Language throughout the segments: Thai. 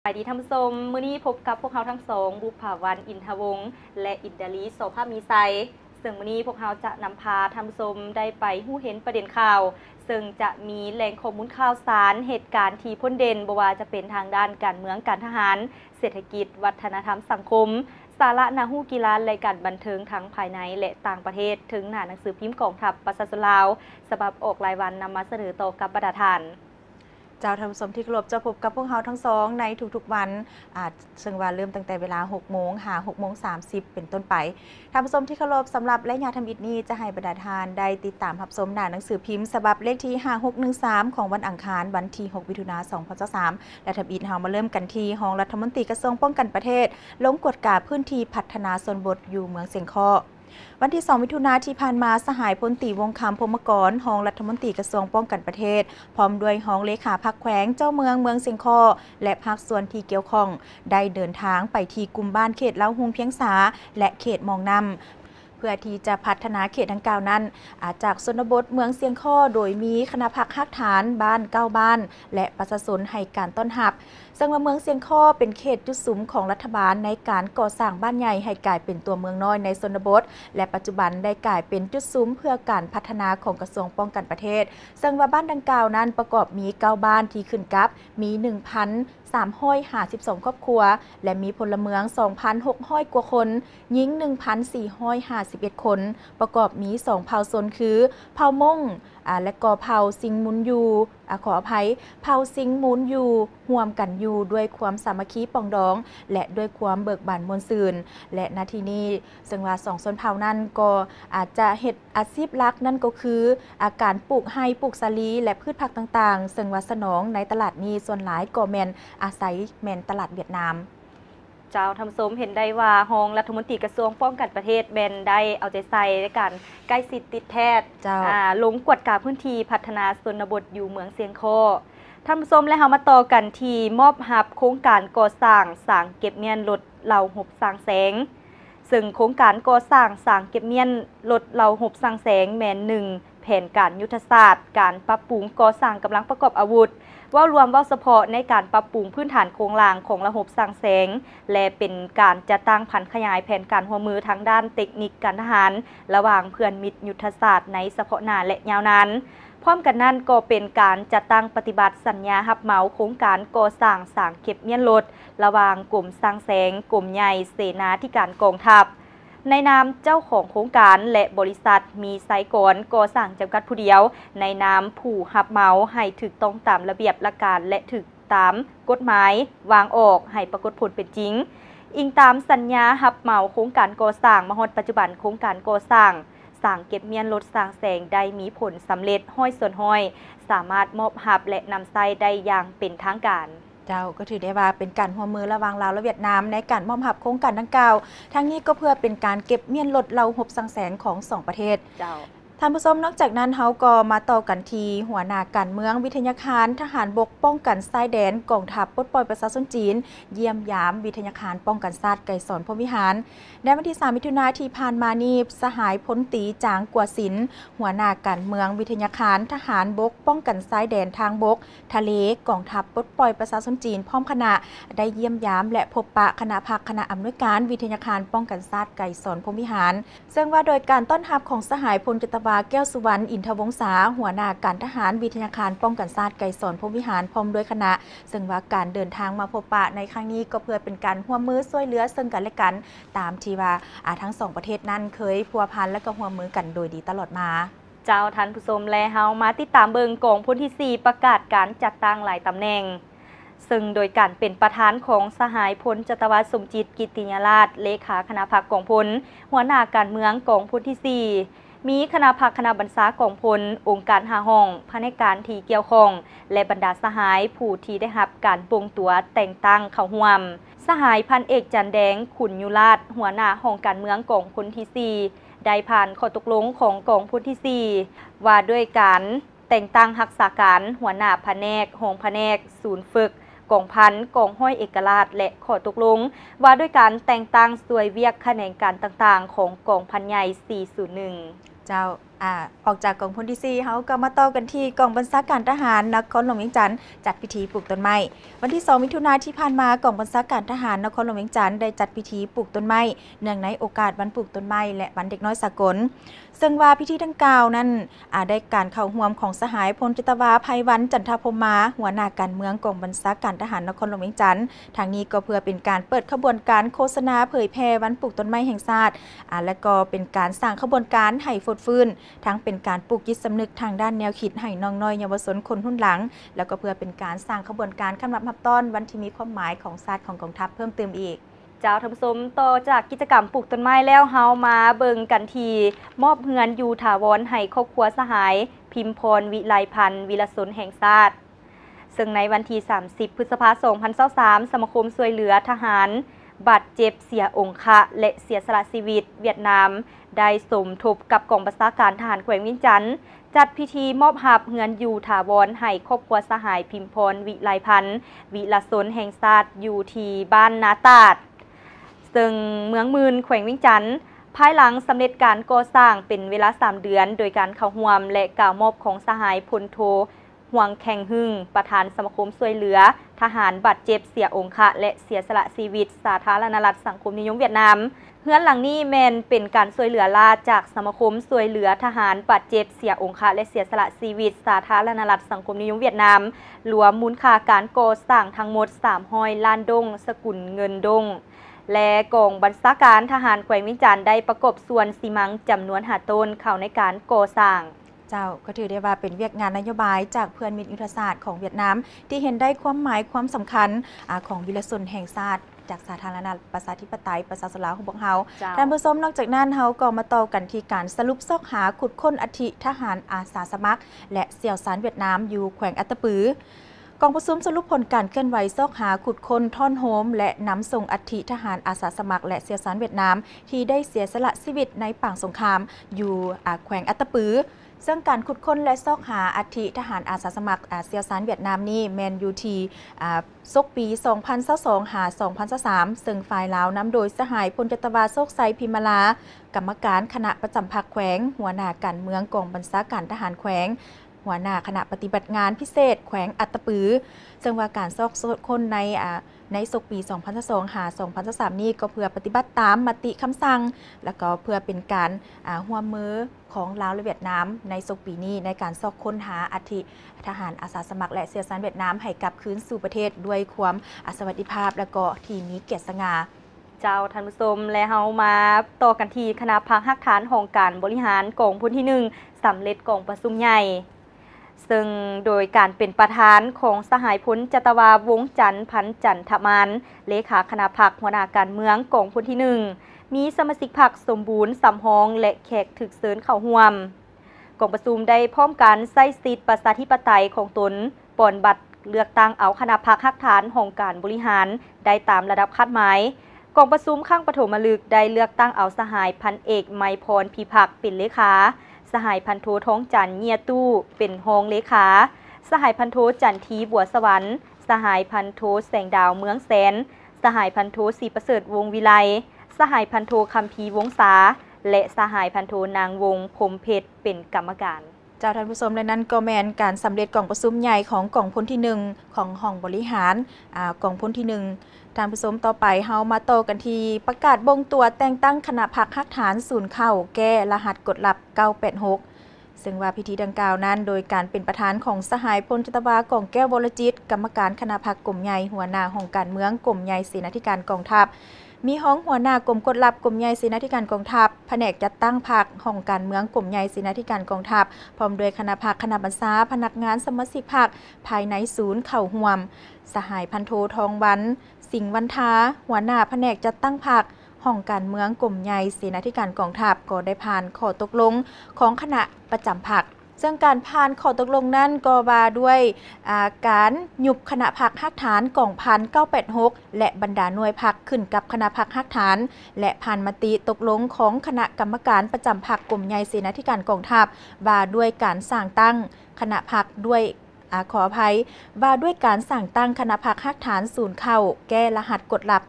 สวัสดีท่านผู้ชมมื้อนี้พบกับพวกเราทั้งสองบุภาวันอินทวงศ์และอินดาลีโสภามีไซซึ่งมื้อนี้พวกเราจะนำพาท่านผู้ชมได้ไปหู้เห็นประเด็นข่าวซึ่งจะมีแหล่งข้อมูลข่าวสารเหตุการณ์ที่พ้นเด่นบ่ว่าจะเป็นทางด้านการเมืองการทหารเศรษฐกิจวัฒนธรรมสังคมสาระนาฮู้กีฬาและการบันเทิงทั้งภายในและต่างประเทศถึงหน้าหนังสือพิมพ์กองทัพประชาชนลาวฉบับออกรายวันนำมาเสนอต่อกับบรรดาท่านเจ้าท่านผู้ชมที่เคารพจะพบกับพวกเราทั้งสองในทุกๆวันซึ่งว่าเริ่มตั้งแต่เวลา 6 โมงหา 6 โมง 30 เป็นต้นไปท่านผู้ชมที่เคารพสำหรับและญาติธรรมอิฐนี้จะให้บรรดาทานได้ติดตามรับชมหน้าหนังสือพิมพ์ฉบับเลขที่ 5613 ของวันอังคารวันที่ 6 มิถุนายน 2023 และธรรมอิฐเฮามาเริ่มกันที่ห้องรัฐมนตรีกระทรวงป้องกันประเทศลงกฎกาพื้นที่พัฒนาชนบทอยู่เมืองเสียงคอวันที่ 2 มิถุนายนที่ผ่านมาสหายพลตรีวงคำพรหมกรรองรัฐมนตรีกระทรวงป้องกันประเทศพร้อมด้วยรองเลขาพรรคแขวงเจ้าเมืองเสียงคอและภาคส่วนที่เกี่ยวข้องได้เดินทางไปที่กลุ่มบ้านเขตเล้าหุงเพียงสาและเขตมองนำเพื่อที่จะพัฒนาเขตดังกล่าวนั้นจากชนบทเมืองเสียงคอโดยมีคณะพักฮักฐานบ้าน9บ้านและประชาชนให้การต้อนรับซึ่งว่าเมืองเสียงคอเป็นเขตจุดสุมของรัฐบาลในการก่อสร้างบ้านใหญ่ให้กลายเป็นตัวเมืองน้อยในชนบทและปัจจุบันได้กลายเป็นจุดสุมเพื่อการพัฒนาของกระทรวงป้องกันประเทศซึ่งว่าบ้านดังกล่าวนั้นประกอบมี9บ้านที่ขึ้นกับมี 1,352 ครอบครัวและมีพลเมือง 2,600 กว่าคนหญิง 1,451 คนประกอบมี2เผ่าชนคือเผ่ามงและก็เผ่าซิงมุนยูขออภัยเผ่าซิงมุนยูห่วมกันอยู่ด้วยความสามัคคีปองดองและด้วยความเบิกบานมวลซืนและนาทีนี้ซึ่งว่า2ชนเผ่านั้นก็อาจจะเฮ็ดอาชีพหลักนั่นก็คืออาการปลูกไฮปลูกสาลีและพืชผักต่างๆซึ่งว่าสนองในตลาดนี้ส่วนหลายก็แม่นอาศัยแม่นตลาดเวียดนามเจ้าทำสมเห็นได้ว่ารองรัฐมนตรีกระทรวงป้องกันประเทศแบนได้เอาใจใส่ในการใกล้ชิดติดแพทย์ลงกวดกาพื้นที่พัฒนาชนบทอยู่เมืองเสียงคอทำสมและเฮามาต่อกันที่มอบหับโครงการก่อสร้างสางเก็บเมียนรถเหล่าหบสร้างแสงซึ่งโครงการก่อสร้างสางเก็บเมียนรถเหล่าหบสร้างแสงแมนหนึ่งแผนการยุทธศาสตร์การปรับปรุงก่อสร้างกำลังประกอบอาวุธว่ารวมว่าเฉพาะในการปรับปรุงพื้นฐานโครงหลังของระบบสร้างแสงและเป็นการจัดตั้งผันขยายแผนการหัวมือทางด้านเทคนิคการทหารระหว่างเพื่อนมิตรยุทธศาสตร์ในเฉพาะหน้าและยาวนานพร้อมกันนั้นก็เป็นการจัดตั้งปฏิบัติสัญญารับเหมาโครงการก่อสร้างสางเก็บเมียนรถระหว่างกลุ่มสร้างแสงกลุ่มใหญ่เสนาธิการกองทัพในนามเจ้าของโครงการและบริษัทมีไซกรก่อสร้างจำกัดผู้เดียวในนามผู้รับเหมาให้ถูกต้องตามระเบียบหลักการและถูกตามกฎหมายวางออกให้ปรากฏผลเป็นจริงอิงตามสัญญารับเหมาโครงการก่อสร้างมาฮอดปัจจุบันโครงการก่อสร้างสร้างเก็บเมียนรถสร้างแสงได้มีผลสำเร็จห้อยส่วนห้อยสามารถมอบหับและนำใช้ได้อย่างเป็นทางการเจ้าก็ถือได้ว่าเป็นการร่วมมือระหว่างลาวและเวียดนามในการมอบหับโครงการดังกล่าวทั้งนี้ก็เพื่อเป็นการเก็บเมียนรถเหล่าหบสังแสงของ2ประเทศเจ้าท่านผู้ชมนอกจากนั้นเฮาก็มาต่อกันที่หัวหน้าการเมืองวิทยาคารทหารบกป้องกันชายแดนกองทัพปลดปล่อยประชาชนจีนเยี่ยมยามวิทยาคารป้องกันชาติไกรสอนพรหมวิหารในวันที่ 3 มิถุนายนที่ผ่านมานี้สหายพลตรีจางกัวสินหัวหน้าการเมืองวิทยาคารทหารบกป้องกันชายแดนทางบกทะเลกองทัพปลดปล่อยประชาชนจีนพร้อมคณะได้เยี่ยมยามและพบปะคณะพักคณะอำนวยการวิทยาคารป้องกันชาติไกรสอนพรหมวิหารซึ่งว่าโดยการต้อนรับของสหายพลจตวาแก้วสุวรรณอินทวงศาหัวหน้าการทหารวิทยาคารป้องกันชาติไกรสอนพรหมวิหารพร้อมด้วยคณะซึ่งว่าการเดินทางมาพบปะในครั้งนี้ก็เพื่อเป็นการร่วมมือช่วยเหลือซึ่งกันและกันตามที่ว่าทั้ง2ประเทศนั้นเคยพัวพันและก็ร่วมมือกันโดยดีตลอดมาเจ้าท่านผู้ชมและเฮามาติดตามเบิงกองพลที่4ประกาศการจัดตั้งหลายตำแหน่งซึ่งโดยการเป็นประธานของสหายพลจตวาสมจิตกิติยราชเลขาคณะพรรคกองพลหัวหน้าการเมืองกองพลที่4มีคณะพรรคคณะบรรษากองพลองค์การ5ห้องภายในการที่เกี่ยวข้องและบรรดาสหายผู้ที่ได้รับการปรุงตัวแต่งตั้งเข้าร่วมสหายพันเอกจันแดงขุนยุราชหัวหน้าห้องการเมืองกองพลที่4ได้ผ่านข้อตกลงของกองพลที่4ว่าด้วยการแต่งตั้งรักษาการหัวหน้าแผนกห้องแผนกศูนย์ฝึกกองพันกองห้อยเอกราชและข้อตกลงว่าด้วยการแต่งตั้งส่วยเวียกแขนงการต่างๆของกองพันใหญ่401เจ้า ออกจากกองพลที่4เฮาก็มาต่อกันที่กองบัญชาการทหารนครหลวงเวียงจันทร์จัดพิธีปลูกต้นไม้วันที่2มิถุนายนที่ผ่านมากองบัญชาการทหารนครหลวงเวียงจันทร์ได้จัดพิธีปลูกต้นไม้เนื่องในโอกาสวันปลูกต้นไม้และวันเด็กน้อยสากลซึ่งว่าพิธีดังกล่าวนั้นได้การเข้าร่วมของสหายพลจิตวาภัยวันจันทพรหมาหัวหน้าการเมืองกองบัญชาการทหารนครหลวงเวียงจันทร์ทางนี้ก็เพื่อเป็นการเปิดขบวนการโฆษณาเผยแพร่วันปลูกต้นไม้แห่งชาติและก็เป็นการสร้างขบวนการให้ฟดฟื้นทั้งเป็นการปลูกจิตสำนึกทางด้านแนวคิดให้น้องน้อยเยาวชนคนรุ่นหลังแล้วก็เพื่อเป็นการสร้างขบวนการคำนับนับต้อนวันที่มีความหมายของชาติของกองทัพเพิ่มเติมอีกเจ้าท่านผู้ชมต่อจากกิจกรรมปลูกต้นไม้แล้วเฮามาเบิ่งกันทีมอบเฮือนอยู่ถาวรให้ครอบครัวสหายพิมพรวิไลพันธ์วิรสนแห่งชาติซึ่งในวันที่30พฤษภาคม2023สมาคมช่วยเหลือทหารบาดเจ็บเสียองค์คะและเสียสละชีวิตเวียดนามได้สมทบกับกองบัญชาการทหารแขวงเวียงจันทร์จัดพิธีมอบหับเฮือนอยู่ถาวรให้ครอบครัวสหายพิมพรวิไลพันธ์วิรสนแห่งชาติอยู่ที่บ้านนาตาดซึ่งเมืองมืนแขวงเวียงจันทร์ภายหลังสำเร็จการก่อสร้างเป็นเวลา3 เดือนโดยการเข้าร่วมและกล่าวมอบของสหายพลโทหวงแข่งหึ่งประธานสมาคมช่วยเหลือทหารบาดเจ็บเสียองค์คะและเสียสละชีวิตสาธารณรัฐสังคมนิยมเวียดนามเฮือนหลังนี้แมนเป็นการช่วยเหลือลาจากสมาคมช่วยเหลือทหารบาดเจ็บเสียองค์คะและเสียสละชีวิตสาธารณรัฐสังคมนิยมเวียดนามรวมมูลค่าการก่อสร้างทั้งหมด300 ล้านดงสกุลเงินดงและกองบัญชาการทหารแขวงเวียงจันทร์ได้ประกบส่วนซีมังจำนวน5 ต้นเข้าในการก่อสร้างเจ้าก็ถือได้ว่าเป็นเวียกงานนโยบายจากเพื่อนมิตรยุทธศาสตร์ของเวียดนามที่เห็นได้ความหมายความสำคัญของวิรชนแห่งชาติจากสาธารณรัฐประชาธิปไตยประชาชนลาวของพวกเฮาท่านผู้ชมนอกจากนั้นเฮาก็มาต่อกันที่การสรุปซอกหาขุดค้นอัฐิทหารอาสาสมัครและเสี่ยวสารเวียดนามอยู่แขวงอัตตปือกองประชุมสรุปผลการเคลื่อนไหวซอกหาขุดค้นท่อนโฮมและนำส่งอัฐิทหารอาสาสมัครและเสี่ยวสารเวียดนามที่ได้เสียสละชีวิตในป่างสงครามอยู่แขวงอัตตปือซึ่งการขุดค้นและซอกหาอัฐิทหารอาสาสมัครเซียวซานเวียดนามนี่แมนยูทีซกปี 2022 หา 2023 ซึ่งฝ่ายลาวนำโดยสหายพลจตวาโซกไซพิมลากรรมการคณะประจำภาคแขวงหัวหน้าการเมืองกองบัญชาการทหารแขวงหัวหน้าคณะปฏิบัติงานพิเศษแขวงอัตตปือซึ่งว่าการซอกค้นในศกปี 2022 หา 2023 นี้ก็เพื่อปฏิบัติตามมติคำสั่งแล้วก็เพื่อเป็นการร่วมมือของลาวและเวียดนามในศกปีนี้ในการซอกค้นหาอัฐิทหารอาสาสมัครและเสี่ยวซานเวียดนามให้กลับคืนสู่ประเทศด้วยความสวัสดิภาพและก็ที่มีเกียรติสง่าเจ้าท่านผู้ชมและเฮามาต่อกันที่คณะพักฮักฐานของการบริหารกองพลที่1สำเร็จกองประชุมใหญ่ซึ่งโดยการเป็นประธานของสหายพลจตวาวงจันทร์พันจันทมานเลขาคณะพรรคหัวหน้าการเมืองกองพลที่1มีสมาชิกพรรคสมบูรณ์สำฮองและแขกถึกเสริญเข้าร่วมกองประชุมได้พร้อมกันใช้สิทธิประชาธิปไตยของตนปอนบัตรเลือกตั้งเอาคณะพรรคฮักฐานของการบริหารได้ตามระดับคาดหมายกองประชุมข้างปฐมฤกษ์ได้เลือกตั้งเอาสหายพันเอกไมพรพิพักษ์เป็นเลขาสหายพันโทท้องจันเนียตู้เป็นรองเลขาสหายพันโทจันทีบัวสวรรค์สหายพันโทแสงดาวเมืองแสนสหายพันโทศรีประเสริฐวงวิไลสหายพันโทคัมภีร์วงศาและสหายพันโทนางวงพรมเพชรเป็นกรรมการเจ้าท่านผู้ชมและนั้นก็แมนการสำเร็จกองประชุมใหญ่ของกองพลที่1ของห้องบริหารกองพลที่1ท่านผู้ชมต่อไปเฮามาโตกันทีประกาศบ่งตัวแต่งตั้งคณะพรรคฮักฐานศูนย์เข้าแก้รหัสกดลับ986ซึ่งว่าพิธีดังกล่าวนั้นโดยการเป็นประธานของสหายพลจตวากองแก้ววรจิตกรรมการคณะพรรคกลุ่มใหญ่หัวหน้าห้องการเมืองกลุ่มใหญ่เสนาธิการกองทัพมีห้องหัวหน้ากรมกฎลับกรมใหญ่เสนาธิการกองทัพแผนกจัดตั้งพรรคห้องการเมืองกรมใหญ่เสนาธิการกองทัพพร้อมด้วยคณะพรรคคณะบรรษาพนักงานสมาชิกพรรคภายในศูนย์เข้าร่วมสหายพันโททองวันสิงห์วันทาหัวหน้าแผนกจัดตั้งพรรคห้องการเมืองกรมใหญ่เสนาธิการกองทัพก็ได้ผ่านข้อตกลงของคณะประจำพรรคซึ่งการผ่านข้อตกลงนั้นก็ว่าด้วยการยุบคณะพรรคฮักฐานกองพัน986และบรรดาหน่วยพรรคขึ้นกับคณะพรรคฮักฐานและผ่านมติตกลงของคณะกรรมการประจำพรรคกลุ่มใหญ่เสนาธิการกองทัพว่าด้วยการสร้างตั้งคณะพรรคด้วย ขออภัยว่าด้วยการสั่งตั้งคณะพักฮักฐานศูนย์เข้าแก้รหัสกดลับ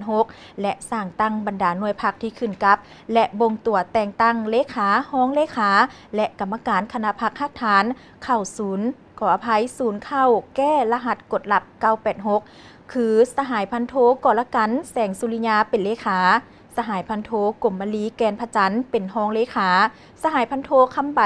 986และสั่งตั้งบรรดาหน่วยพักที่ขึ้นกับและบงตัวแต่งตั้งเลขาห้องเลขาและกรรมการคณะพักฮักฐานเข้าศูนย์ขออภัยศูนย์เข้าแก้รหัสกดลับ986คือสหายพันโทกรกันแสงสุริยาเป็นเลขาสหายพันโทกรมมลีแกนพจันทร์เป็นห้องเลขาสหายพันโทคำใบ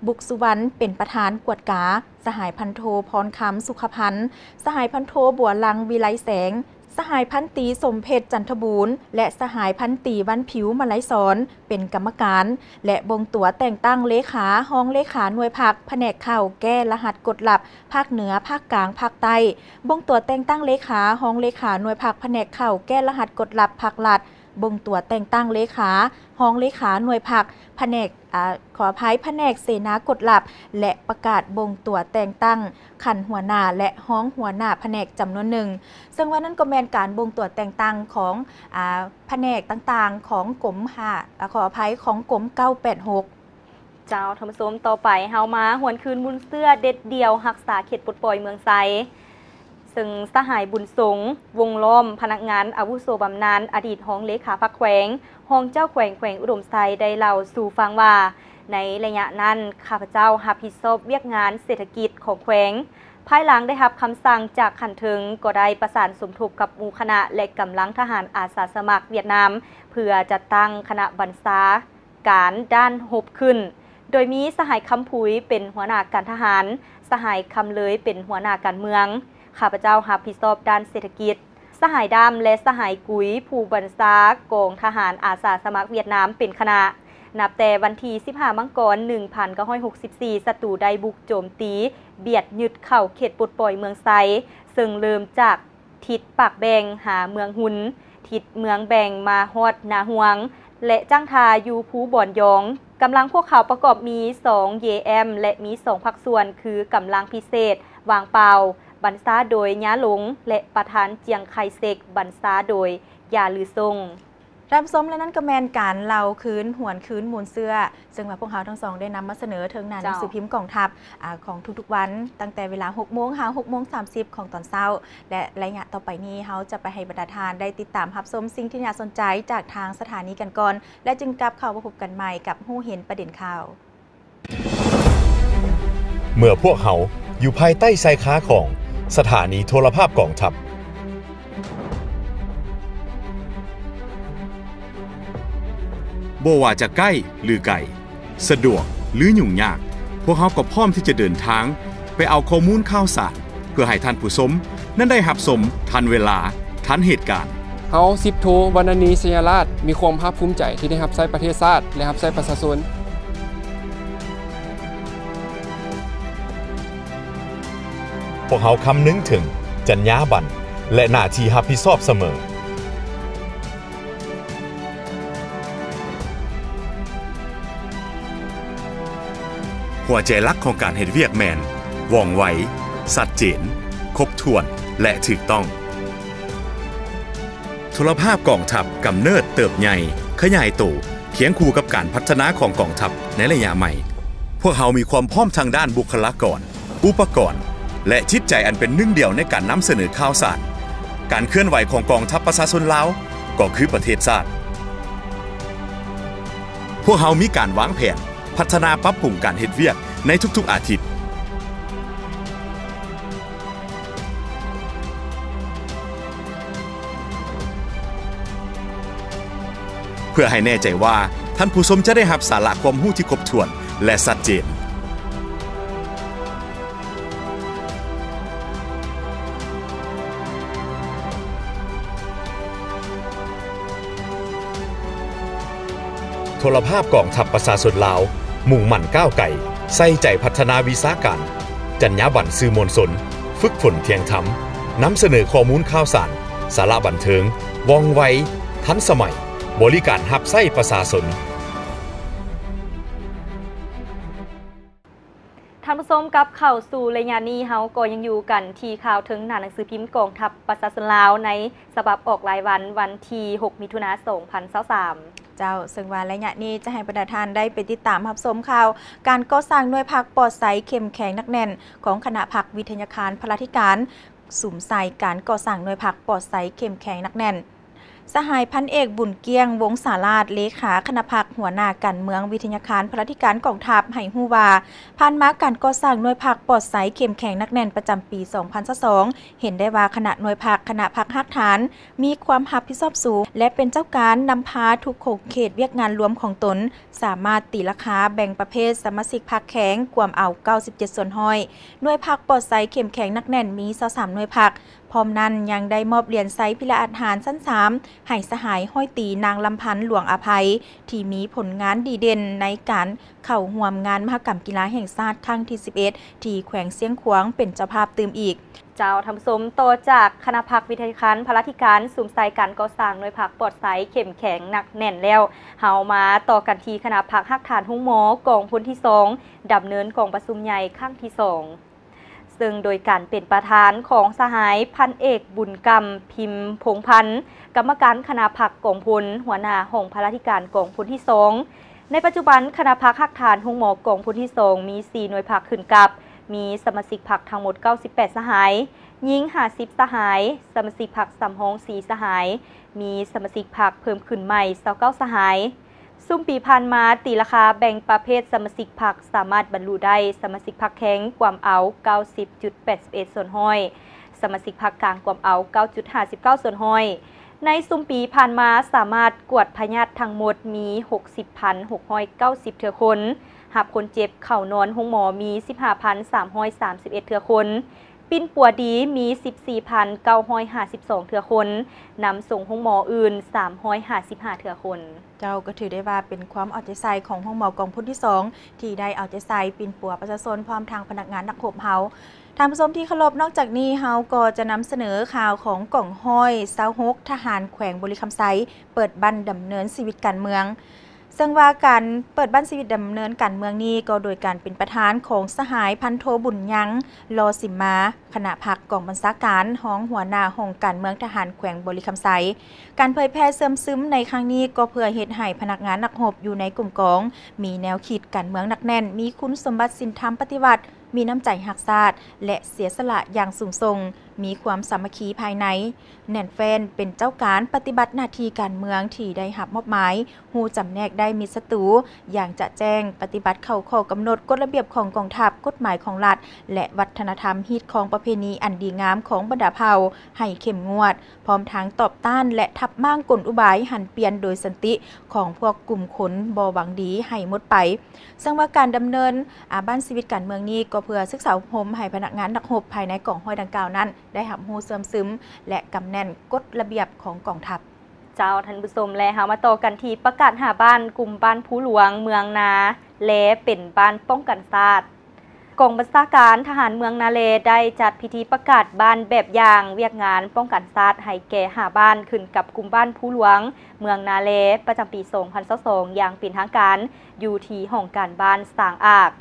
บุกสุวรรณเป็นประธานกวดกาสหายพันโทพรคำสุขพันธ์สหายพันโทบัวลังวิไลแสงสหายพันตีสมเพชรจันทบูรณ์และสหายพันตีวันผิวมาลัยสอนเป็นกรรมการและบงตัวแต่งตั้งเลขาห้องเลขาหน่วยพักแผนกข่าวแก้รหัสกดลับภาคเหนือภาคกลางภาคใต้บงตัวแต่งตั้งเลขาห้องเลขาหน่วยพักแผนกข่าวแก้รหัสกดลับภาคลัดบงตัวแต่งตั้งเลขาห้องเลขาหน่วยพักแผนกขออภัยแผนกเสนากดลับและประกาศบงตัวแต่งตั้งขันหัวหน้าและห้องหัวหน้าแผนกจำนวนหนึ่งซึ่งว่านั่นก็แมนการบงตัวแต่งตั้งของแผนกต่างๆของกรมขออภัยของกรม986เจ้าธรรมสมต่อไปเฮามาหวนคืนบุญเสื้อเด็ดเดียวรักษาเขตปลดปล่อยเมืองไซซึ่งสหายบุญสงวงล้อมพนักงานอาวุโสบำนาญอดีตห้องเลขาพักแขวงห้องเจ้าแขวงอุดมไซได้เล่าสู่ฟังว่าในระยะนั้นข้าพเจ้ารับผิดชอบเวียกงานเศรษฐกิจของแขวงภายหลังได้รับคำสั่งจากขันถึงก็ได้ประสานสมทบกับหมู่คณะและกำลังทหารอาสาสมัครเวียดนามเพื่อจัดตั้งคณะบรรษาการด้านรบขึ้นโดยมีสหายคำผุยเป็นหัวหน้าการทหารสหายคำเลยเป็นหัวหน้าการเมืองข้าพเจ้ารับผิดชอบด้านเศรษฐกิจสหายดำและสหายกุยผู้บัญชากองทหารอาสาสมัครเวียดนามเป็นคณะนับแต่วันที่15 มังกร 1964 ศัตรูได้บุกโจมตีเบียดยึดเข้าเขตปลดปล่อยเมืองไซซึ่งเริ่มจากทิศปากแบงหาเมืองหุนทิศเมืองแบงมาฮอดนาหวงและจ้างทาอยู่ภูบ่อนยองกำลังพวกเขาประกอบมี2 YM และมี2ภาคส่วนคือกำลังพิเศษวางเปล่าบรรษาโดยย้าหลงและประธานเจียงไคเซกบรรษาโดยยาลือทรงรับส้มและนั่นก็แมนการเล่าคืนหวนคืนมูลเสื้อซึ่งว่าพวกเขาทั้งสองได้นำมาเสนอถึงหน้าหนังสือพิมพ์กองทัพของทุกๆวันตั้งแต่เวลา6 โมงหา6 โมง 30ของตอนเช้าและระยะต่อไปนี้เขาจะไปให้บรรดาทานได้ติดตามรับส้มสิ่งที่น่าสนใจจากทางสถานีกันก่อนและจึงกลับเข้ามาพบกันใหม่กับหู้เห็นประเด็นข่าวเมื่อพวกเขาอยู่ภายใต้ชายคาของสถานีโทรภาพกองทัพบ่ว่าจะใกล้หรือไกลสะดวกหรือยุ่งยากพวกเขาก็พร้อมที่จะเดินทางไปเอาข้อมูลข่าวสารเพื่อให้ท่านผู้ชมนั้นได้รับชมทันเวลาทันเหตุการณ์เฮา10 โทวรรณนีสยราชมีความภาคภูมิใจที่ได้รับใช้ประเทศชาติและรับใช้ประชาชนพวกเขาคำนึงถึงจรรยาบรรณและหน้าที่รับผิดชอบเสมอหัวใจหลักของการเฮ็ดเวียกแมนว่องไวชัดเจนครบถ้วนและถูกต้องโทรภาพกองทัพกำเนิดเติบใหญ่ขยายตัวเคียงคู่กับการพัฒนาของกองทัพในระยะใหม่พวกเขามีความพร้อมทางด้านบุคลากรอุปกรณ์และจิตใจอันเป็นหนึ่งเดียวในการนำเสนอข่าวสารการเคลื่อนไหวของกองทัพประชาชนลาวก็คือประเทศชาติพวกเขามีการวางแผนพัฒนาปรับปรุงการเฮ็ดเวียกในทุกๆอาทิตย์เพื่อให้แน่ใจว่าท่านผู้ชมจะได้รับสาระความรู้ที่ครบถ้วนและชัดเจนโทรภาพกองทัพประชาชนลาวมุ่งมั่นก้าวไกลใส่ใจพัฒนาวิชาการจรรยาบรรณสื่อมวลชนฝึกฝนเที่ยงธรรมนำเสนอข้อมูลข่าวสารสาระบันเทิงว่องไวทันสมัยบริการรับใช้ประชาชนท่านผู้ชมกับเข้าสู่รายงานนี้เฮาก็ยังอยู่กันที่ข่าวถึงหน้าหนังสือพิมพ์กองทัพประชาชนลาวในฉบับออกรายวันที่ 6 มิถุนายน 2023 เจ้าซึ่งว่าระยะนี้จะให้ประธานได้ไปติดตามรับชมข่าวการก่อสร้างหน่วยพักปลอดภัยเข้มแข็งนักแน่นของคณะพักวิทยาคารพลาธิการสุ่มใส่การก่อสร้างหน่วยพักปลอดภัยเข้มแข็งนักแน่นสหายพันเอกบุญเกียงวงศาลาดเลขาคณะพักหัวหน้าการเมืองวิทยาคารพลาธิการกองทัพให้ฮู้ว่าผ่านมาการก่อสร้างหน่วยพักปลอดภัยเข้มแข็งนักแน่นประจำปี 2022 เห็นได้ว่าคณะหน่วยพักคณะพักฮักฐานมีความรับผิดชอบสูงและเป็นเจ้าการนำพาทุกโขงเขตเวียกงานรวมของตนสามารถตีราคาแบ่งประเภทสมาชิกพักแข็งกวมเอา97ส่วนห้อยหน่วยพักปลอดภัยเข้มแข็งนักแน่นมี23หน่วยพักพร้อมนั้นยังได้มอบเหรียญไซพิละอาหารชั้น3ให้สหายห้อยตีนางลำพันธ์หลวงอภัยที่มีผลงานดีเด่นในการเข้าร่วมงานมหกรรมกีฬาแห่งชาติครั้งที่11ที่แขวงเสียงขวางเป็นเจ้าภาพตื่มอีกเจ้าทำสมโตจากคณะพักวิทยาคารพลาธิการสุ่มใส่การก่อสร้างหน่วยพักปลอดภัยเข้มแข็งหนักแน่นแล้วเฮามาต่อกันที่คณะพักฮักฐานหุ้งหมอกองพลที่2ดำเนินกองประชุมใหญ่ครั้งที่2ซึ่งโดยการเป็นประธานของสหายพันเอกบุญกรรมพิมพ์พงพันธ์กรรมการคณะพักกองพลหัวหน้าห้องพลาธิการกองพลที่2ในปัจจุบันคณะพักฮักฐานหุ้งหมอกองพลที่2มี4หน่วยพักขึ้นกับมีสมาชิกพักทั้งหมด98สหายหญิง50สหายสมาชิกพักสำรอง4สหายมีสมาชิกพักเพิ่มขึ้นใหม่29สหายซุ่มปีผ่านมาตีราคาแบ่งประเภทสมาชิกพรรคสามารถบรรลุได้สมาชิกพรรคแข็งความเอา 90.81 ส่วนห้อยสมาชิกพรรคกลางความเอา 9.59 ส่วนห้อยในซุ่มปีผ่านมาสามารถกวดพยาธิทั้งหมดมี 60,690 เทื่อคนหับคนเจ็บเข่านอนห้องหมอมี 15,331 เทื่อคนปิ้นปัวดีมี 14,952 เทื่อคนนำส่งห้องหมออื่น355 เทื่อคนเจ้าก็ถือได้ว่าเป็นความเอาใจใส่ของห้องหมอกองพลที่2ที่ได้เอาใจใส่ปิ้นปัวประชาชนพร้อมทางพนักงานนักโขบเฮาท่านผู้ชมที่เคารพนอกจากนี้เฮาก็จะนำเสนอข่าวของกองห้อย26ทหารแขวงบริคำไซเปิดบั้นดำเนินชีวิตการเมืองซึ่งว่าการเปิดบ้านชีวิตดำเนินการเมืองนี้ก็โดยการเป็นประธานของสหายพันโทบุญยังลอสิมาคณะพักกองบัญชาการห้องหัวหน้าห้องการเมืองทหารแขวงบริคำไซการเผยแพร่เสริมซึมในครั้งนี้ก็เพื่อเฮ็ดให้พนักงานนักรบอยู่ในกลุ่มกองมีแนวคิดการเมืองหนักแน่นมีคุณสมบัติศีลธรรมปฏิบัติมีน้ำใจรักชาติและเสียสละอย่างสูงส่งมีความสามัคคีภายในแน่นแฟนเป็นเจ้าการปฏิบัติหน้าที่การเมืองที่ได้รับมอบหมายฮู้จำแนกได้มีศัตรูอย่างจะแจ้งปฏิบัติเข้าข้อกำหนดกฎระเบียบของกองทัพกฎหมายของรัฐและวัฒนธรรมฮีตของประเพณีอันดีงามของบรรดาเผ่าให้เข้มงวดพร้อมทั้งตอบต้านและทับม่างกลอุบายหันเปลี่ยนโดยสันติของพวกกลุ่มคนบ่หวังดีให้หมดไปซึ่งว่าการดำเนินบ้านชีวิตการเมืองนี้ก็เพื่อศึกษาอบรมให้พนักงานนักรบภายในกองห้อยดังกล่าวนั้นได้รับรู้เสริมซึมและกำแน่นกฎระเบียบของกองทัพเจ้าท่านผู้ชมและเฮามาต่อกันที่ประกาศหาบ้านกลุ่มบ้านผู้หลวงเมืองนาและเป็นบ้านป้องกันชาติกองบัญชาการทหารเมืองนาเลได้จัดพิธีประกาศบ้านแบบอย่างเวียกงานป้องกันชาติให้แก่หาบ้านขึ้นกับกลุ่มบ้านผู้หลวงเมืองนาเลประจำปี 2022 อย่างเป็นทางการอยู่ที่ห้องการบ้านสร้างอาก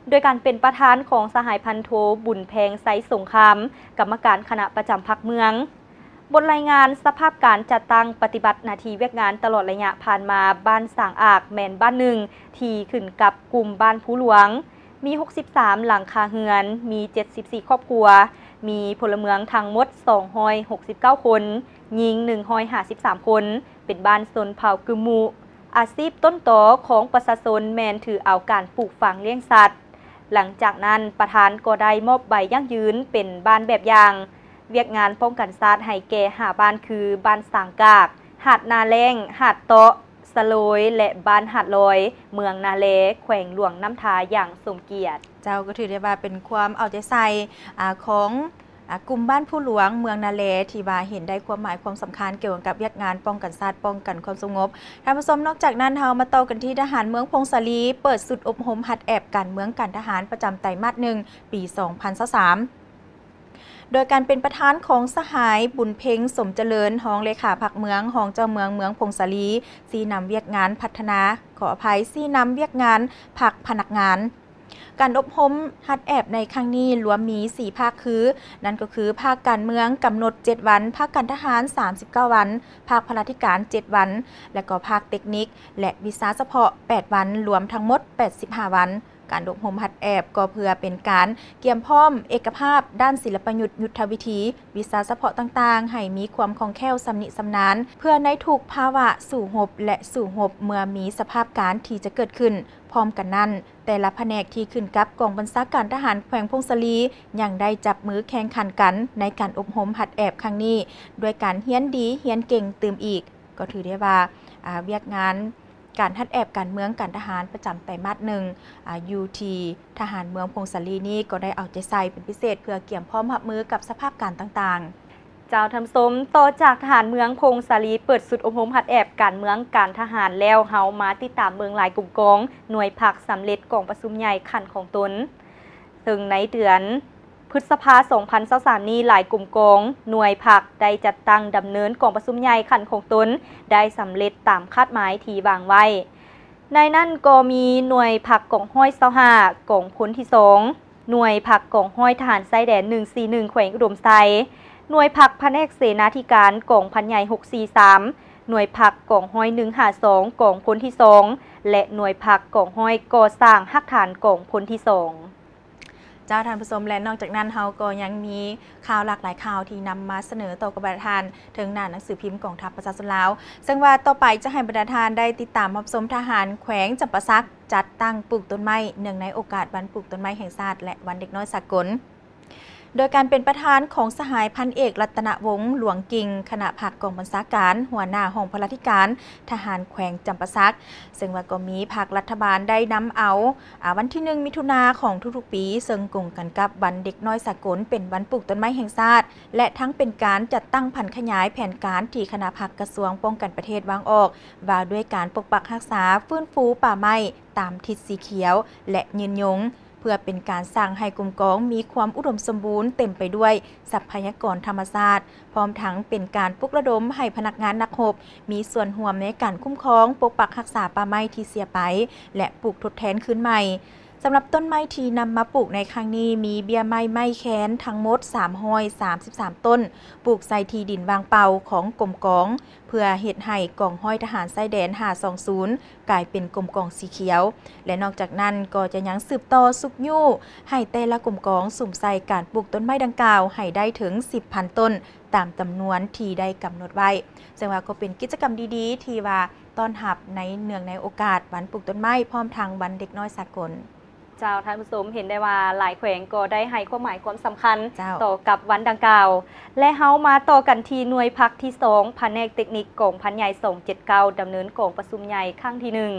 โดยการเป็นประธานของสหายพันโทบุญแพงไซสงครามกรรมการคณะประจำพรรคเมืองบทรายงานสภาพการจัดตั้งปฏิบัติหน้าที่เวียกงานตลอดระยะผ่านมาบ้านสร้างอากแมนบ้านหนึ่งที่ขึ้นกับกลุ่มบ้านผู้หลวงมี63หลังคาเฮือนมี74ครอบครัวมีพลเมืองทั้งหมด269คนหญิง153คนเป็นบ้านชนเผ่ากึมูอาชีพต้นตอของประชาชนแมนถือเอาการปลูกฝังเลี้ยงสัตว์หลังจากนั้นประธานก็ได้มอบใบยั่งยืนเป็นบ้านแบบอย่างเวียกงานป้องกันชาติให้แก่หาบ้านคือบ้านสางกากหาดนาแรงหาดเตาะสะโลยและบ้านหาดลอยเมืองนาเลแขวงหลวงน้ำทาอย่างสมเกียรติเจ้าก็ถือได้ว่าเป็นความเอาใจใส่ของกลุ่มบ้านผู้หลวงเมืองนาเลที่ว่าเห็นได้ความหมายความสำคัญเกี่ยวกับเวียกงานป้องกันชาติป้องกันความสงบท่านผู้ชมนอกจากนั้นเฮามาต่อกันที่ทหารเมืองพงศาลีเปิดสุดอบรมหัดแอบการเมืองการทหารประจำไตรมาส 1 ปี 2023โดยการเป็นประธานของสหายบุญเพ็งสมเจริญห้องเลขาพรรคเมืองห้องเจ้าเมืองเมืองพงศาลีซีนำเวียกงานพัฒนาขออภัยซีนำเวียกงานพรรคพนักงาน การอบรมฮัดแอบในครั้งนี้รวมมี4ภาคคือนั่นก็คือภาคการเมืองกำหนด7วันภาคการทหาร39วันภาคพลาธิการ7วันและก็ภาคเทคนิคและวิชาเฉพาะ8วันรวมทั้งหมด85วันการอบรมหัดแอบก็เพื่อเป็นการเกี่ยมพร้อมเอกภาพด้านศิลปยุทธ์ยุทธวิธีวิชาเฉพาะต่างๆให้มีความคล่องแคล่วสำนิสำนานเพื่อในทุกภาวะสู่หบและสู่หบเมื่อมีสภาพการที่จะเกิดขึ้นพร้อมกันนั้นแต่ละแผนกที่ขึ้นกับกองบัญชาการทหารแขวงพงศลียังได้จับมือแข่งขันกันในการอบรมหัดแอบครั้งนี้ด้วยการเฮียนดีเฮียนเก่งตื่มอีกก็ถือได้ว่าเวียกงานการฮัดแอบการเมืองการทหารประจำไตรมาส1UT ทหารเมืองพงศลีนี่ก็ได้เอาใจใส่เป็นพิเศษเพื่อเกี่ยมพร้อมรับมือกับสภาพการต่างๆเจ้าทำสมต่อจากทหารเมืองพงศลีเปิดสุดอบรมหัดแอบการเมืองการทหารแล้วเฮามาติดตามเมืองหลายกลุ่มกองหน่วยผักสำเร็จกองประชุมใหญ่ขันของตนซึ่งในเดือนพฤษภาคม 2023 นี้หลายกลุ่มกองหน่วยผักได้จัดตั้งดำเนินกองประชุมใหญ่ขันของตนได้สำเร็จตามคาดหมายที่วางไว้ในนั้นก็มีหน่วยผักกองห้อย25กองพลที่2หน่วยผักกองห้อยทหารไซแดน141แขวงอุดมไซหน่วยผักแผนกเสนาธิการกองพันใหญ่643หน่วยผักกองห้อย152กองพลที่2และหน่วยผักกองห้อยก่อสร้างฮักฐานกองพลที่2เจ้าท่านผู้ชมและนอกจากนั้นเฮาก็ยังมีข่าวหลากหลายข่าวที่นำมาเสนอต่อกบฏทานถึงหน้าหนังสือพิมพ์กองทัพประชาชนลาวซึ่งว่าต่อไปจะให้บรรดาทานได้ติดตามรับชมทหารแขวงจำปาสักจัดตั้งปลูกต้นไม้เนื่องในโอกาสวันปลูกต้นไม้แห่งชาติและวันเด็กน้อยสากลโดยการเป็นประธานของสหายพันเอกรัตนวงศ์หลวงกิ่งคณะผักกองบัญชาการหัวหน้าห้องพลาธิการทหารแขวงจำปาสักซึ่งว่าก็มีภาครัฐบาลได้นำเอาวันที่1 มิถุนายนของทุกๆปีซึ่งกงกันกับวันเด็กน้อยสากลเป็นวันปลูกต้นไม้แห่งชาติและทั้งเป็นการจัดตั้งพันขยายแผนการที่คณะผักกระทรวงป้องกันประเทศวางออกว่าด้วยการปกปักรักษาฟื้นฟูป่าไม้ตามทิศสีเขียวและยืนยงเพื่อเป็นการสร้างให้กลุ่มกองมีความอุดมสมบูรณ์เต็มไปด้วยทรัพยากรธรรมชาติพร้อมทั้งเป็นการปลุกระดมให้พนักงานนักรบมีส่วนร่วมในการคุ้มครองปกปักรักษาป่าไม้ที่เสียไปและปลูกทดแทนขึ้นใหม่สำหรับต้นไม้ที่นำมาปลูกในครั้งนี้มีเบี้ยไม้ไม้แค้นทั้งหมด333ต้นปลูกใส่ที่ดินวางเป่าของกรมกองเพื่อเฮ็ดให้กองห้อยทหารไซแดน520กลายเป็นกรมกองสีเขียวและนอกจากนั้นก็จะยังสืบต่อสุกยู่ให้แต่ละกรมกองสุ่มใส่การปลูกต้นไม้ดังกล่าวให้ได้ถึง 10,000 ต้นตามจำนวนที่ได้กำหนดไว้ซึ่งว่าก็เป็นกิจกรรมดีๆที่ว่าต้อนรับในเนื่องในโอกาสวันปลูกต้นไม้พร้อมทางวันเด็กน้อยสากลเจ้าท่านผู้ชมเห็นได้ว่าหลายแขวงก็ได้ให้ความหมายความสำคัญต่อกับวันดังกล่าวและเฮามาต่อกันที่หน่วยพักที่2แผนกเทคนิคกองพันใหญ่279ดำเนินกองประชุมใหญ่ครั้งที่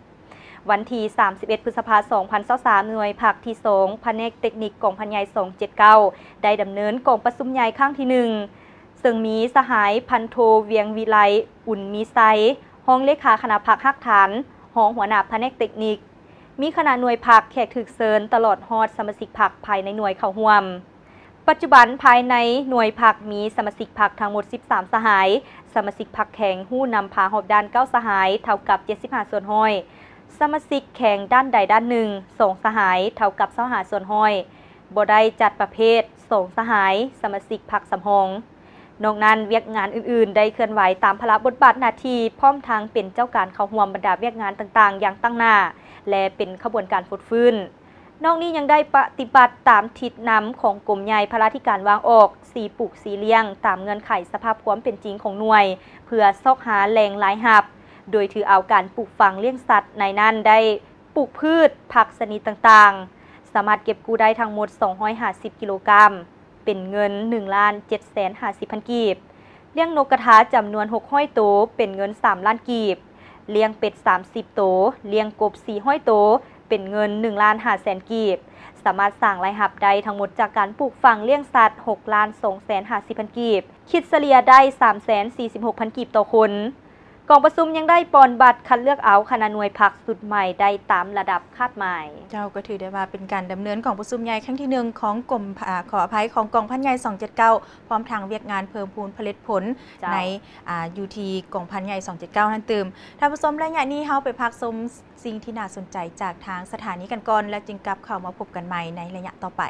1วันที่31 พฤษภาคม 2023หน่วยพักที่2แผนกเทคนิคกองพันใหญ่279ได้ดำเนินกองประชุมใหญ่ครั้งที่1ซึ่งมีสหายพันโทเวียงวิไลอุ่นมีไซห้องเลขาคณะพักฮักฐานห้องหัวหน้าแผนกเทคนิคมีคณะหน่วยผักแขกถึกเซินตลอดฮอดสมาชิกผักภายในหน่วยเข้าร่วมปัจจุบันภายในหน่วยผักมีสมาชิกผักทั้งหมด13สหายสมาชิกผักแข็งหู้นำพาหอบด้าน9สหายเท่ากับ75ส่วนห้อยสมาชิกแข็งด้านใดด้านหนึ่ง2สหายเท่ากับ25ส่วนห้อยบ่ได้จัดประเภท2สหายสมาชิกผักสำรองนอกนั้นเวียกงานอื่นๆได้เคลื่อนไหวตามภาระบทบาทหน้าที่พร้อมทางเป็นเจ้าการเข้าร่วมบรรดาเวียกงานต่างๆอย่างตั้งหน้าและเป็นขบวนการฟุดฟื้นนอกนี้ยังได้ปฏิบัติตามทิศนำของกรมใหญ่พระราธิการวางออกสีปลูกสีเลี้ยงตามเงื่อนไขสภาพความเป็นจริงของหน่วยเพื่อซอกหาแหล่งหลายหับโดยถือเอาการปลูกฝังเลี้ยงสัตว์ในนั้นได้ปลูกพืชผักชนิดต่างๆสามารถเก็บกู้ได้ทั้งหมด250กิโลกรัมเป็นเงิน 1,750,000 กีบเลี้ยงนกกระทาจำนวน600ตัวเป็นเงิน3ล้านกีบเลี้ยงเป็ด30ตัวเลี้ยงกบ400ตัวเป็นเงิน1,500,000 กีบสามารถสร้างรายรับได้ทั้งหมดจากการปลูกฝังเลี้ยงสัตว์6,250,000 กีบคิดเฉลี่ยได้ 346,000 กีบต่อคน กองประชุมยังได้ปอนบัตรคัดเลือกเอาคณะหน่วยพักสุดใหม่ได้ตามระดับคาดหมายเจ้าก็ถือได้ว่าเป็นการดำเนินของประชุมใหญ่ครั้งที่1ของกรมขออภัยของกองพันใหญ่279พร้อมทางเวียกงานเพิ่มพูนผลิตผลในยูทีกองพันใหญ่279นั่นเติมท่านผู้ชมระยะนี้เฮาไปพักชมสิ่งที่น่าสนใจจากทางสถานีกันก่อนแล้วจึงกลับเข้ามาพบกันใหม่ในระยะต่อไป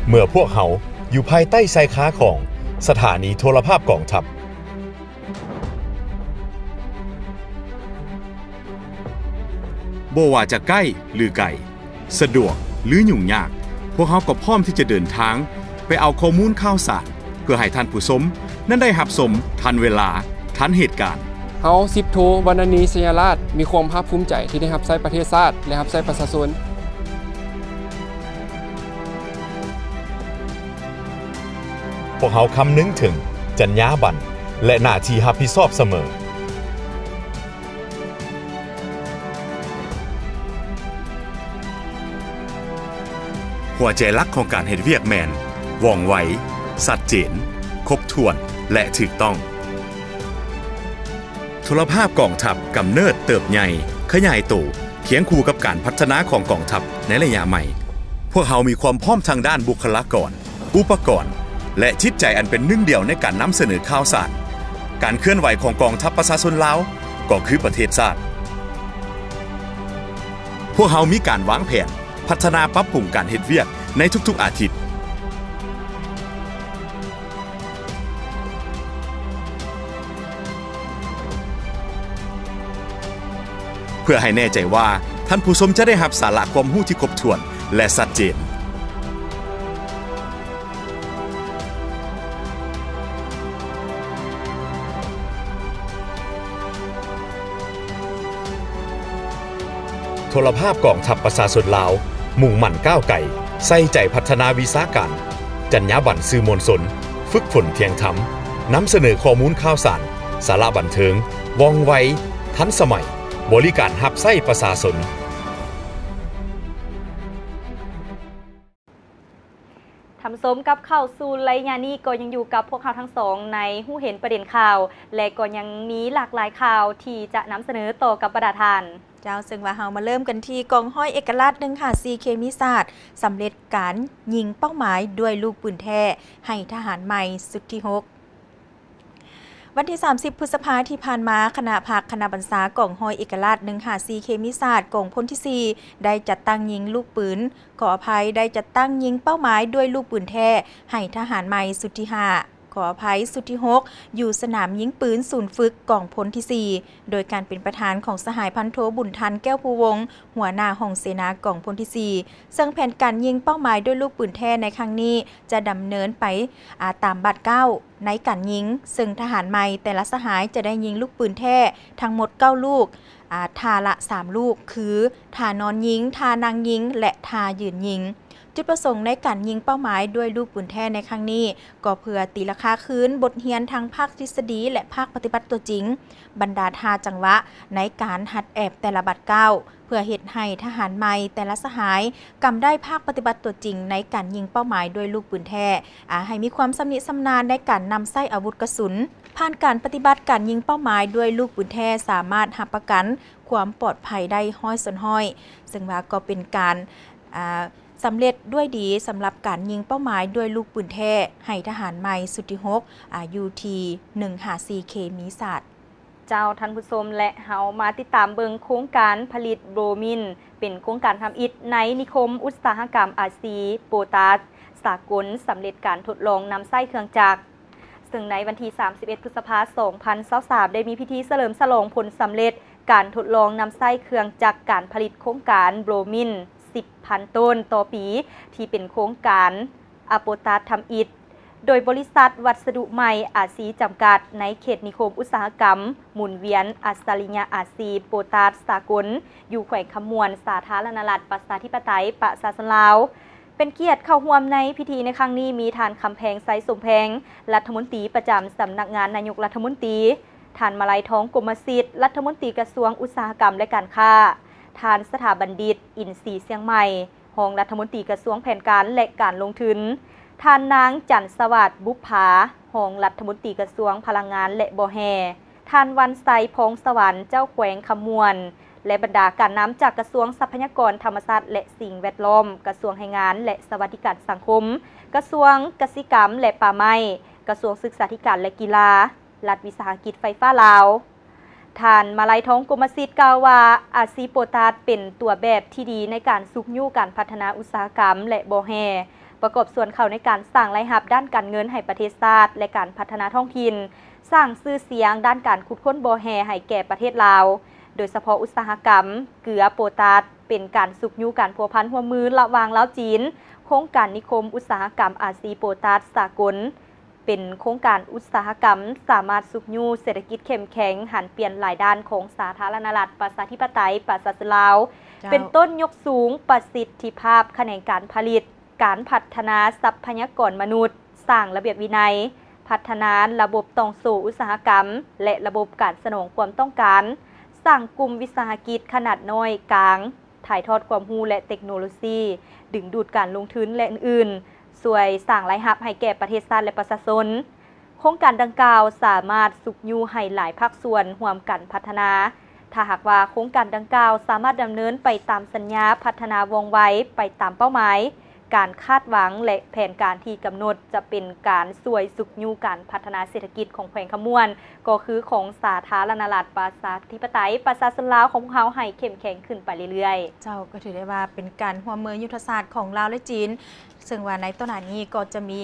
เมื่อพวกเขาอยู่ภายใต้ชายคาของสถานีโทรภาพกองทัพบ่ว่าจะใกล้หรือไกลสะดวกหรือยุ่งยากพวกเขาก็พร้อมที่จะเดินทางไปเอาข้อมูลข่าวสารเพื่อให้ท่านผู้ชมนั้นได้รับชมทันเวลาทันเหตุการณ์เฮา10โทวรรณณีสยราชมีความภาคภูมิใจที่ได้รับใช้ประเทศชาติและรับใช้ประชาชนพวกเขาคำนึงถึงจรรยาบรรณและหน้าที่รับผิดชอบเสมอหัวใจหลักของการเฮ็ดเวียกแม่นว่องไวชัดเจนครบถ้วนและถูกต้องโทรภาพกองทัพกำเนิดเติบใหญ่ขยายตัวเคียงคู่กับการพัฒนาของกองทัพในระยะใหม่พวกเขามีความพร้อมทางด้านบุคลากรอุปกรณ์และจิตใจอันเป็นหนึ่งเดียวในการนำเสนอข่าวสารการเคลื่อนไหวของกองทัพประชาชนลาวก็คือประเทศชาติพวกเขามีการวางแผนพัฒนาปรับปรุงการเฮ็ดเวียกในทุกๆอาทิตย์เพื่อให้แน่ใจว่าท่านผู้ชมจะได้รับสาระความรู้ที่ครบถ้วนและชัดเจนโทรภาพกองทัพประชาชนลาวมุ่งมั่นก้าวไกลใส่ใจพัฒนาวิชาการจรรยาบรรณสื่อมวลชนฝึกฝนเที่ยงธรรมนำเสนอข้อมูลข่าวสารสาระบันเทิงว่องไวทันสมัยบริการรับใช้ประชาชนทำสมกับเข้าสู่รายงานนี้ก็ยังอยู่กับพวกเขาทั้งสองในหู้เห็นประเด็นข่าวและก็ยังมีหลากหลายข่าวที่จะนำเสนอต่อกับประดาทานเจ้าซึ่งว่าเฮามาเริ่มกันที่กองห้อยเอกราช154เคมีศาสตร์สำเร็จการยิงเป้าหมายด้วยลูกปืนแท้ให้ทหารใหม่สุดที่6วันที่30พฤษภาคมที่ผ่านมาคณะบรรษากองห้อยเอกราช154เคมีศาสตร์กองพลที่4ได้จัดตั้งยิงลูกปืนขออภัยได้จัดตั้งยิงเป้าหมายด้วยลูกปืนแท้ให้ทหารใหม่สุดที่5ขออภัยสุดที่6อยู่สนามยิงปืนศูนย์ฝึกกองพลที่4โดยการเป็นประธานของสหายพันโทบุญทันแก้วภูวงศ์หัวหน้าห้องเสนากองพลที่4ซึ่งแผนการยิงเป้าหมายด้วยลูกปืนแท้ในครั้งนี้จะดำเนินไปตามบัตร9ในการยิงซึ่งทหารใหม่แต่ละสหายจะได้ยิงลูกปืนแท้ทั้งหมด9ลูกทาละ3ลูกคือทานอนยิงทานางยิงและทายืนยิงจุดประสงค์ในการยิงเป้าหมายด้วยลูกปืนแท้ในครั้งนี้ก็เพื่อตีราคาคืนบทเรียนทางภาคทฤษฎีและภาคปฏิบัติตัวจริงบรรดาท่าจังหวะในการหัดแอบแต่ละบัตร9เพื่อเฮ็ดให้ทหารใหม่แต่ละสหายกำได้ภาคปฏิบัติตัวจริงในการยิงเป้าหมายด้วยลูกปืนแท้ให้มีความชำนิชำนาญในการนำใส่อาวุธกระสุนผ่านการปฏิบัติการยิงเป้าหมายด้วยลูกปืนแท้สามารถรับประกันความปลอดภัยได้ห้อยส่วนห้อยซึ่งว่าก็เป็นการสำเร็จด้วยดีสำหรับการยิงเป้าหมายด้วยลูกปืนแท้ให้ทหารใหม่สุดที่6UT 154เคมีศาสตร์เจ้าท่านผู้ชมและเฮามาติดตามเบิงโครงการผลิตโบรมินเป็นโครงการทำอิฐในนิคมอุตสาหกรรมอาซีโปตาสสากลสำเร็จการทดลองนำไส้เครื่องจักรซึ่งในวันที่31พฤษภาคม2023ได้มีพิธีเฉลิมฉลองผลสำเร็จการทดลองนำไส้เครื่องจักรการผลิตโครงการโบรมิน10,000 ต้นต่อปีที่เป็นโครงการอโปตาสทำอิฐโดยบริษัทวัสดุใหม่อาซีจำกัดในเขตนิคมอุตสาหกรรมหมุนเวียนอัศริยะอาซีโปตาสสากลอยู่แขวงขมวนสาธารณรัฐประชาธิปไตยประชาชนลาวเป็นเกียรติเข้าร่วมในพิธีในครั้งนี้มีท่านคำแพงไซสมแพงรัฐมนตรีประจำสำนักงานนายกรัฐมนตรีท่านมาลัยทองกรมสิทธิ์รัฐมนตรีกระทรวงอุตสาหกรรมและการค้าท่านสถาบันดิษฐ์อินทรีย์เชียงใหม่ รองรัฐมนตรีกระทรวงแผนการและการลงทุนท่านนางจันทร์สวัสดิ์บุภารองรัฐมนตรีกระทรวงพลังงานและบ่อแห่ท่านวันไซพงสวรรค์เจ้าแขวงคำมวนและบรรดาการน้ำจากกระทรวงทรัพยากรธรรมชาติและสิ่งแวดล้อมกระทรวงแรงงานและสวัสดิการสังคมกระทรวงเกษตรกรรมและป่าไม้กระทรวงศึกษาธิการและกีฬารัฐวิสาหกิจไฟฟ้าลาวท่านมาลัยทองกรมสิทธิ์กล่าวว่าอาซีโปตาสเป็นตัวแบบที่ดีในการสุกยู่การพัฒนาอุตสาหกรรมและบ่อแห่ประกอบส่วนเข้าในการสร้างรายรับด้านการเงินให้ประเทศชาติและการพัฒนาท้องถิ่นสร้างชื่อเสียงด้านการขุดค้นบ่อแห่ให้แก่ประเทศลาวโดยเฉพาะอุตสาหกรรมเกลือโปตาสเป็นการสุกยู่การพัวพันหัวมือระหว่างลาวจีนโครงการนิคมอุตสาหกรรมอาซีโปตาสสากลเป็นโครงการอุตสาหกรรมสามารถสุกยู่เศรษฐกิจเข้มแข็งหันเปลี่ยนหลายด้านของสาธารณรัฐประชาธิปไตยประชาชนลาวเป็นต้นยกสูงประสิทธิภาพแขนงการผลิตการพัฒนาทรัพยากรมนุษย์สร้างระเบียบวินัยพัฒนาระบบต่อสู้อุตสาหกรรมและระบบการสนองความต้องการสร้างกลุ่มวิสาหกิจขนาดน้อยกลางถ่ายทอดความรู้และเทคโนโลยีดึงดูดการลงทุนและอื่นๆช่วยสร้างรายรับให้แก่ประเทศชาติและประชาชนโครงการดังกล่าวสามารถสุกยู่ให้หลายภาคส่วนร่วมกันพัฒนาถ้าหากว่าโครงการดังกล่าวสามารถดำเนินไปตามสัญญาพัฒนาวงไว้ไปตามเป้าหมายการคาดหวังและแผนการที่กำหนดจะเป็นการช่วยสุกยู่การพัฒนาเศรษฐกิจของแขวงขมวนก็คือของสาธารณรัฐประชาธิปไตยประชาชนลาวของพวกเขาให้เข้มแข็งขึ้นไปเรื่อยๆเจ้าก็ถือได้ว่าเป็นการร่วมมือยุทธศาสตร์ของลาวและจีนซึ่งว่าในต้นนี้ก็จะมี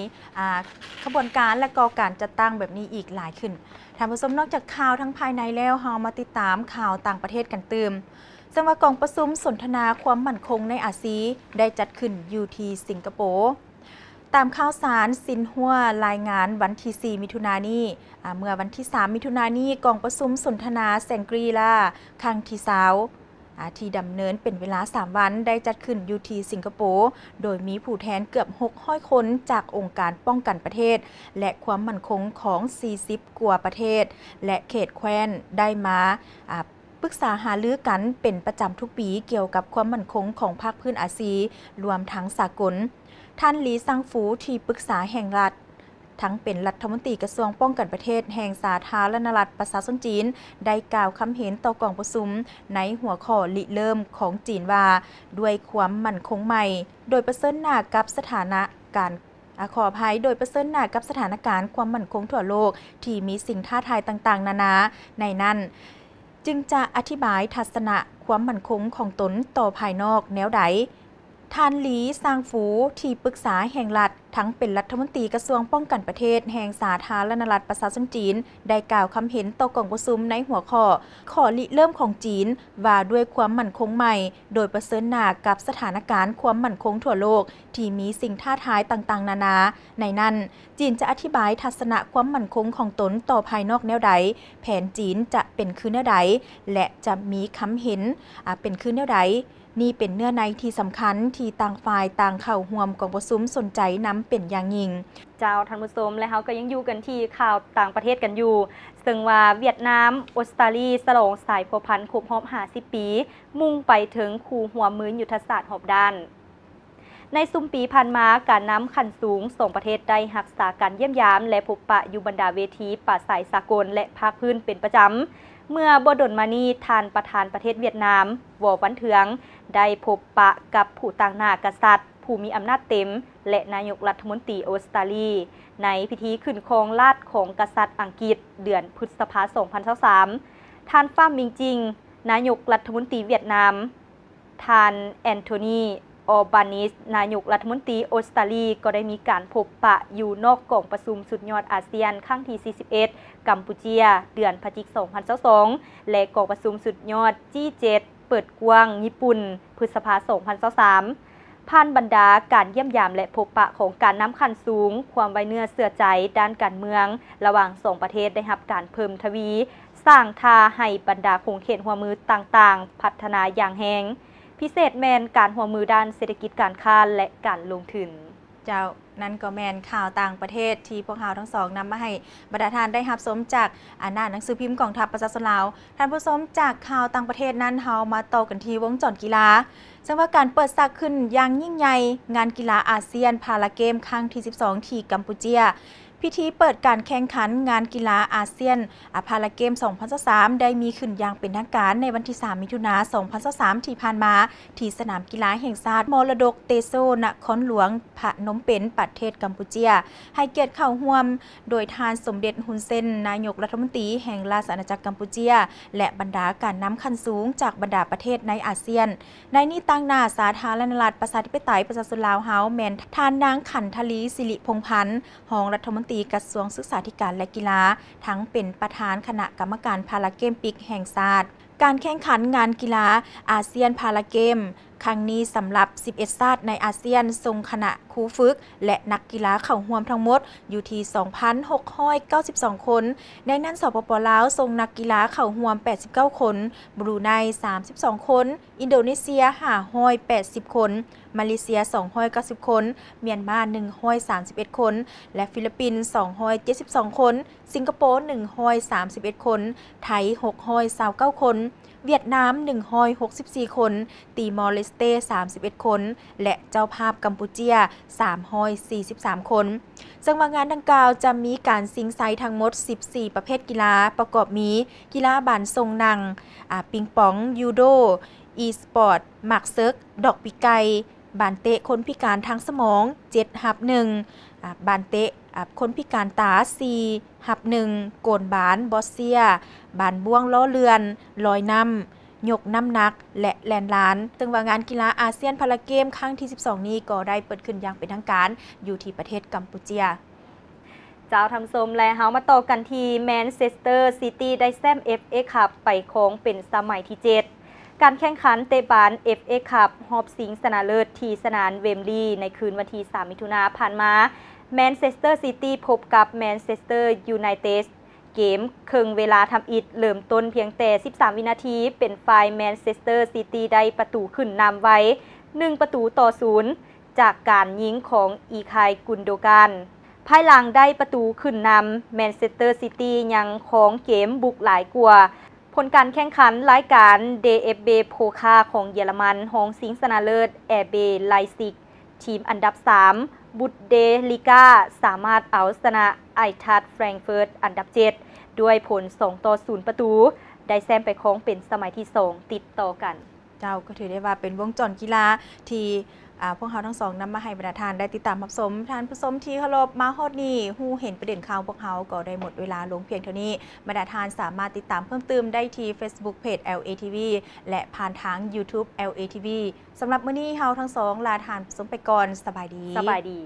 ขบวนการและก็การจัดตั้งแบบนี้อีกหลายขึ้นท่านผู้ชมนอกจากข่าวทั้งภายในแล้วเรามาติดตามข่าวต่างประเทศกันเติมซึ่งว่ากองประชุมสนทนาความมั่นคงในอาเซียนได้จัดขึ้นอยู่ที่สิงคโปร์ตามข่าวสารซินหัวรายงานวันที่4มิถุนายนนี้เมื่อวันที่3มิถุนายนนี้กองประชุมสนทนาแซงกรีลาครั้งที่20ที่ดำเนินเป็นเวลา3วันได้จัดขึ้นอยู่ที่สิงคโปร์โดยมีผู้แทนเกือบ600คนจากองค์การป้องกันประเทศและความมั่นคงของ40กว่าประเทศและเขตแคว้นได้มาปรึกษาหารือกันเป็นประจำทุกปีเกี่ยวกับความมั่นคงของภาคพื้นอาเซียนรวมทั้งสากลท่านหลีซังฟูที่ปรึกษาแห่งรัฐทั้งเป็นรัฐมนตรีกระทรวงป้องกันประเทศแห่งสาธารณรัฐประชาชนจีนได้กล่าวคำเห็นต่อกองประชุมในหัวข้อริเริ่มของจีนว่าด้วยความมั่นคงใหม่โดยประเสริฐหน้ากับสถานะการขออภัยโดยประเสริฐหน้ากับสถานการณ์ความมั่นคงทั่วโลกที่มีสิ่งท้าทายต่างๆนานาในนั้นจึงจะอธิบายทัศนะความมั่นคงของตนต่อภายนอกแนวใดท่านหลีซางฟูที่ปรึกษาแห่งรัฐทั้งเป็นรัฐมนตรีกระทรวงป้องกันประเทศแห่งสาธารณรัฐประชาชนจีนได้กล่าวคำเห็นต่อกองประชุมในหัวข้อริเริ่มของจีนว่าด้วยความมั่นคงใหม่โดยประเสริฐหน้ากับสถานการณ์ความมั่นคงทั่วโลกที่มีสิ่งท้าทายต่างๆนานาในนั้นจีนจะอธิบายทัศนะความมั่นคงของตนต่อภายนอกแนวใดแผนจีนจะเป็นคือแนวใดและจะมีคำเห็นเป็นคือแนวใดนี่เป็นเนื้อในที่สำคัญที่ต่างฝ่ายต่างเข้าร่วมกองประชุมสนใจนำเป็นอย่างยิ่งเจ้าท่านผู้ชมและเฮาก็ยังอยู่กันที่ข่าวต่างประเทศกันอยู่ซึ่งว่าเวียดนามออสเตรเลียฉลองสายพัวพันครบรอบ50 ปีมุ่งไปถึงคู่หัวมือยุทธศาสตร์รอบด้านในซุมปีผ่านมาการน้ำขั้นสูงส่งประเทศได้รักษาการเยี่ยมยามและพบปะอยู่บรรดาเวทีปราศัยสากลและภาคพื้นเป็นประจำเมื่อบ่ดนมานี้ท่านประธานประเทศเวียดนามวอวันเทืองได้พบปะกับผู้ต่างหน้ากษัตริย์ผู้มีอำนาจเต็มและนายกรัฐมนตรีออสเตรเลียในพิธีขึ้นครองราชย์ของกษัตริย์อังกฤษเดือนพฤษภาคม 2023ท่านฟ้ามิงจิงนายกรัฐมนตรีเวียดนามท่านแอนโทนีออบานิสนายกรัฐมนตรีออสเตรเลียก็ได้มีการพบปะอยู่นอกกองประชุมสุดยอดอาเซียนครั้งที่41กัมพูชีเดือนพฤศจิกายน 2022และกองประชุมสุดยอด G7 เปิดกว้างญี่ปุ่นพฤษภาคม 2023ผ่านบรรดาการเยี่ยมยามและพบปะของการน้ำขั้นสูงความไว้เนื้อเสื่อใจด้านการเมืองระหว่างสองประเทศได้รับการเพิ่มทวีสร้างท่าให้บรรดาคงเขตหัวมือต่างๆพัฒนาอย่างแหงพิเศษแมนการหัวมือด้านเศรษฐกิจการค้าและการลงทุนเจ้า นั่นก็แมนข่าวต่างประเทศที่พวกเราทั้งสองนำมาให้บรรดาทานได้รับชมจากหน้าหนังสือพิมพ์กองทัพประชาชนลาวท่านผู้ชมจากข่าวต่างประเทศนั้นเฮามาต่อกันที่วงจรกีฬาซึ่งว่าการเปิดฉากขึ้นอย่างยิ่งใหญ่งานกีฬาอาเซียนพาราเกมครั้งที่ 12 ที่กัมพูชาพิธีเปิดการแข่งขันงานกีฬาอาเซียนพาราเกม 2023 ได้มีขึ้นอย่างเป็นทางการในวันที่ 3 มิถุนายน 2023 ที่ผ่านมาที่สนามกีฬาแห่งชาติมรดกเตโซนครหลวงพนมเปญประเทศกัมพูชาให้เกียรติเข้าร่วมโดยทานสมเด็จฮุนเซนนายกรัฐมนตรีแห่งราชอาณาจักรกัมพูชาและบรรดาการนำขั้นสูงจากบรรดาประเทศในอาเซียนในนี้ตั้งหน้าสาธารณรัฐประชาธิปไตยประชาชนลาวเฮาแมนทานนางขันธลีสิริพงษ์พันธ์รองรัฐมนตรีกระทรวงศึกษาธิการและกีฬาทั้งเป็นประธานคณะกรรมการพาราเกมปิกแห่งชาติการแข่งขันงานกีฬาอาเซียนพาราเกมครั้งนี้สำหรับ 11 ชาติในอาเซียนทรงคณะครูฝึกและนักกีฬาเข้าร่วมทั้งหมดอยู่ที่ 2,692 คนในนั้นสปป.ลาวทรงนักกีฬาเข้าร่วม 89 คนบรูไน 32 คนอินโดนีเซีย 580 คนมาเลเซีย 290 คนเมียนมา 131 คนและฟิลิปปินส์ 272 คนสิงคโปร์ 131 คนไทย 629 คนเวียดนาม 164 คนตีมอร์เลสเต 31 คนและเจ้าภาพกัมพูชา 343 คนซึ่งว่างานดังกล่าวจะมีการซิงไซทั้งหมด 14 ประเภทกีฬาประกอบมีกีฬาบานทรงนังปิงปองยูโดอีสปอร์ตหมากเซิกดอกปีไก่บานเตะคนพิการทางสมอง7-1บานเตะคนพิการตา4-1โกนบานบอสเซียบานบ่วงล้อเรือนลอยน้ำยกน้ำหนักและแลนลานซึ่งว่างานกีฬาอาเซียนพาราเกมครั้งที่ 12 นี้ก็ได้เปิดขึ้นอย่างเป็นทางการอยู่ที่ประเทศกัมพูชาเจ้าทำสมและเฮามาต่อกันที่แมนเชสเตอร์ซิตี้ได้แซม FA คัพไปครองเป็นสมัยที่ 7การแข่งขันเตะบาน FA คัพรอบชิงชนะเลิศที่สนามเวมบลีย์ในคืนวันที่ 3 มิถุนายนผ่านมาแมนเชสเตอร์ซิตี้พบกับแมนเชสเตอร์ยูไนเต็ดเกมครึ่งเวลาทำอิฐเริ่มต้นเพียงแต่ 13 วินาทีเป็นฝ่ายแมนเชสเตอร์ซิตี้ได้ประตูขึ้นนำไว้ 1-0 จากการยิงของอีคายกุนโดกันภายหลังได้ประตูขึ้นนำแมนเชสเตอร์ซิตี้ยังของเกมบุกหลายกว่าผลการแข่งขันรายการ DFB โพคาของเยอรมันห้องชิงชนะเลิศ RB ไลซิกทีมอันดับ 3 บุดเดลิก้าสามารถเอาชนะไอทัดแฟรงก์เฟิร์ตอันดับ 7 ด้วยผล 2-0 ประตูได้แซมไปครองเป็นสมัยที่ 2 ติดต่อกันเจ้าก็ถือได้ว่าเป็นวงจรกีฬาที่พวกเขาทั้งสองนำมาให้บรรดาทานได้ติดตามรับชมท่านผู้ชมที่เคารพมาฮอดนี้ฮู้เห็นประเด็นข่าวพวกเขาก็ได้หมดเวลาลงเพียงเท่านี้บรรดาทานสามารถติดตามเพิ่มเติมได้ที่ Facebook Page LATV และผ่านทาง YouTube LATV สำหรับมื้อนี้เฮาทั้งสองลาทานผู้ชมไปก่อนสบายดี